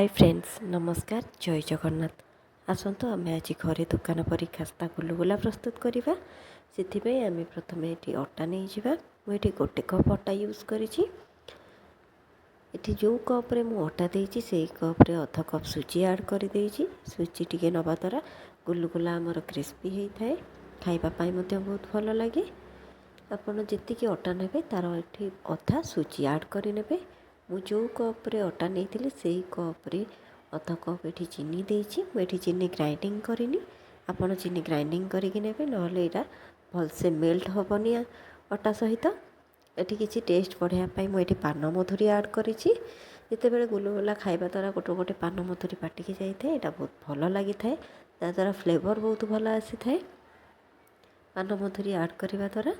Hi friends नमस्कार जय जगन्नाथ आसतु आम आज घरे दुकान परी खास्ता गुलुगुला प्रस्तुत करवा से आम प्रथम ये अटा नहीं जावा मुझे गोटे कप अटा यूज करी जो कप्रे मु अटा देती से कप्रे अध कप सुजी ऐड कर सुजी टी नवा द्वारा गुलुगुला आमर क्रिस्पी होता है खावाई बहुत भल लगे आपड़ जी अटा ने तार ये अधा सुजी ऐड करे मु जो कप्रे अटा नहीं से कप्रे अध कप ये चीनी देती मुझे चीनी ग्राइंडिंग करनी आपड़ चीनी ग्राइंडिंग करके ना यहाँ भलसे मेल्ट हेनी अटा सहित ये किसी टेस्ट बढ़ाई मुझे पान मधुरी ऐड करी जिते गुलुगुला खाଇବା द्वारा गोटे गोटे पान मधुरी पाटिकी जाए यहाँ बहुत भल लगी था द्वारा फ्लेवर बहुत भल आसी था पान मधुरी ऐड करने द्वारा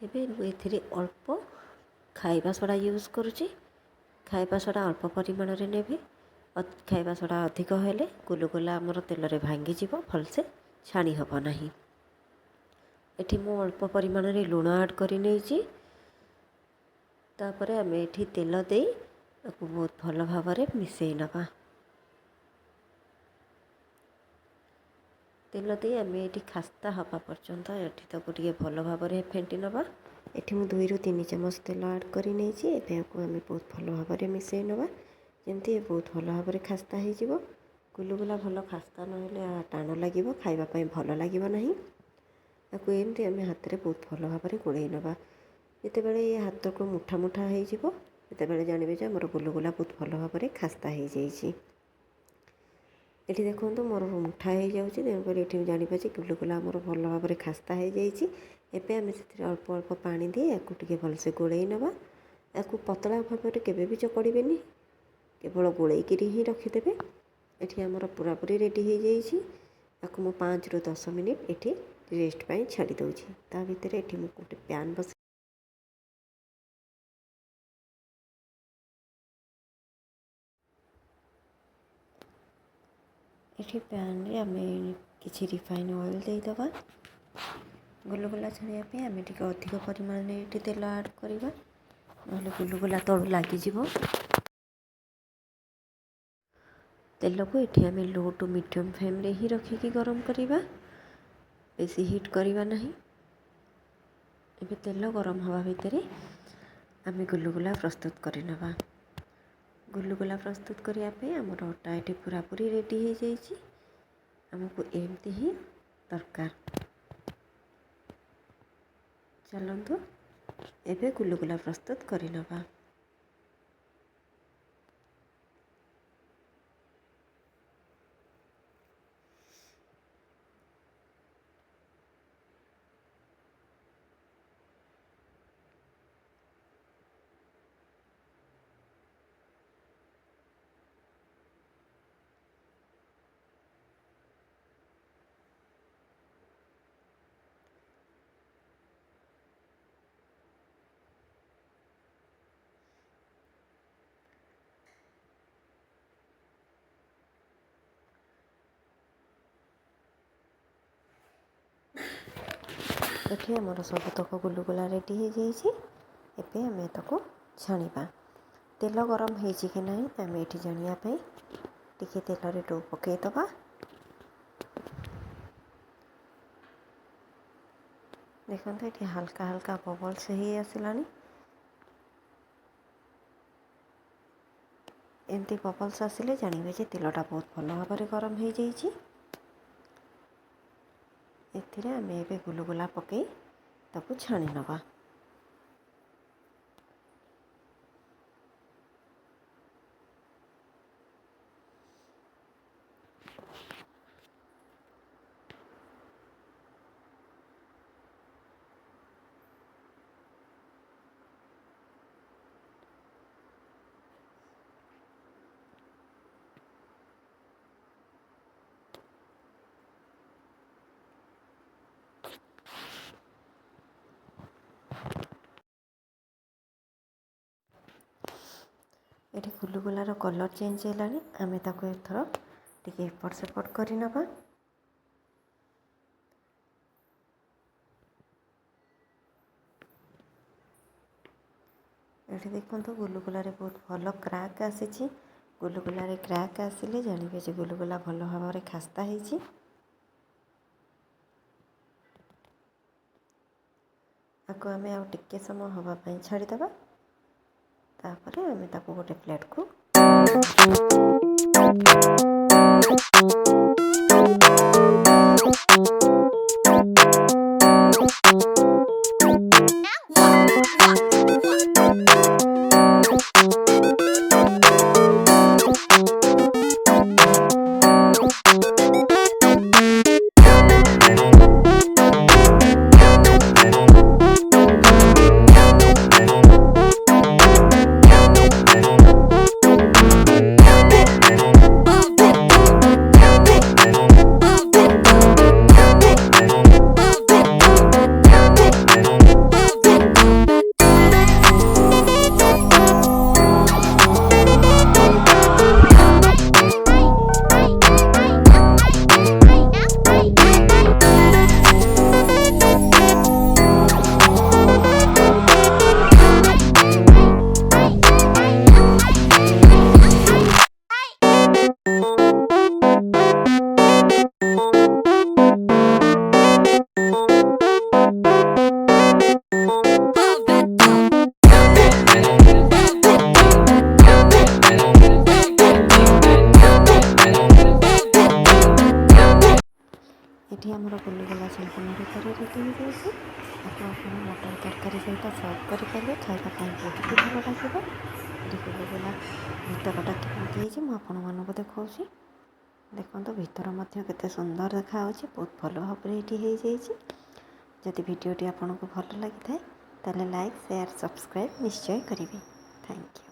ये अल्प खाଇବା सोडा यूज करुँची खाଇବା सोडा अल्प परिमाण रे नेबी खाଇବା सोडा अधिक हेले गुलुगुला आमर तेल रे भांगी जीव भलसे छाणी हब नहीं एठी मु अल्प परिमाण रे लुण ऐड करी नेछि तापरे आमे एठी तेल देई ताकू बहुत भल भाव रे मिसेई नबा तेल दे आमे एठी खास्ता हवा पर्यंत एठी ताकू टिके भल भाव रे फेंटी नबा एठी मु 2 ରୁ 3 चामच तेल ऐड करी नेछि एबे आकू आमे बहुत भल भाव रे मिसेई नबा जेमती बहुत भल भाव रे खास्ता हो जिवो गुलुगुला भल खास्ता नहेले टाण लागिवो खाइबा पई भल लागिवो नहीं ताकू एमती आमे हाथ रे बहुत भल भाव रे गोळेई नबा जेतेबेले ये हाथ को मुठा मुठा हो जिवो सेतेबेले जानिबे जे हमर गुलुगुला बहुत भल भाव रे खास्ता हो जाइछि एठी देखंतु मोर मुठा हो जाउछि तेणुकर एठी जानिबे जे गुलुगुला हमर भल भाव रे खास्ता हो जाइछि एबे आमे सेतिर अल्प अल्प पानी दे याकू टिके भलसे गोळेई नबा याकू पतला भाव रे केबे भी चकड़ीबेनी केवल गोलैकी ही रखिदेवे ये आमर पूरापूरी रेडी हो जाइए याकू मु 5 ରୁ 10 मिनिट ये रेस्ट पाई छाड़ी दूची ता भितर ये गोटे पैन बस ये पैन रे आमे किछि रिफाइन ऑयल देदबा गुलुगुला छाड़िया आमे टिके अधिक परिमाण में तेल ऐड करवा ना गुलुगुला तलू लगिଯିव तेल को ये आम लो टू मीडियम फ्लेम रे ही रखिकी गरम करवा बेसी हिट करवा नहीं एबे तेल गरम हवा भितर आम गुलुगुला प्रस्तुत करनवा गुलुगुला प्रस्तुत करने आमर अटा ये पूरापूरी रेडी हो जाइए आमको एमती ही दरकार चलतु एबे गुलुगुला प्रस्तुत करनवा ये आमर सबतक गुलुगुला रेडी हो जाइए आम ताको छाणीबा तेल गरम हो कि ना आम ये जानापी टिके तेल डो पकईदबा देखते ये हल्का हल्का बबल्स ही आसला एमती बबल्स आसिले जानवे जे तेलटा बहुत भल भाव में गरम हो जाइए एथिरे आम ए गुलुगुला पकई ताकू छाणी नवा ये गुलुगुलार कलर चेंज है आम ताको एथर टिके एपट सेपट करनवा ये देखो गुलुगुलार बहुत भल क्राक आसी ଗୁଲୁଗୁଲାରେ କ୍ରାକ୍ ଆସିଲେ ଜାଣିବେ ଯେ ଗୁଲୁଗୁଲା ଭଲ ଭାବରେ ଖାସ୍ତା ହେଇଛି। ଆକୁ ଆମେ ଆଉ ଟିକେ ସମୟ ହେବା ପାଇଁ ଛାଡ଼ିଦେବା। ତାପରେ ଆମେ ତାକୁ ଗୋଟେ ପ୍ଲେଟ୍କୁ ଏଠି ଆମର ଗୁଲୁଗୁଲା ସମ୍ପୂର୍ଣ୍ଣ ରୂପରେ ରେଡ଼ି ହୋଇଯାଇଛି। ତାକୁ ଆପଣ ମଟର ତରକାରୀ ସହିତ ସର୍ଭ କରିପାରିବେ, ଖାଇବା ପାଇଁ ବହୁତ ଭଲ ଲାଗିବ। ଏଠି ଗୁଲୁଗୁଲା ଭିତରଟା କେମିତି ହେଇଛି ମୁଁ ଆପଣମାନଙ୍କୁ ଦେଖାଉଛି। ଦେଖନ୍ତୁ ଭିତର ମଧ୍ୟ କେତେ ସୁନ୍ଦର ଦେଖାହେଉଛି, ବହୁତ ଭଲ ଭାବରେ ଏଠି ହେଇଯାଇଛି। ଯଦି ଭିଡ଼ିଓଟି ଆପଣଙ୍କୁ ଭଲ ଲାଗିଥାଏ ତାହେଲେ ଲାଇକ୍, ସେୟାର, ସବସ୍କ୍ରାଇବ୍ ନିଶ୍ଚୟ କରିବେ। Thank you.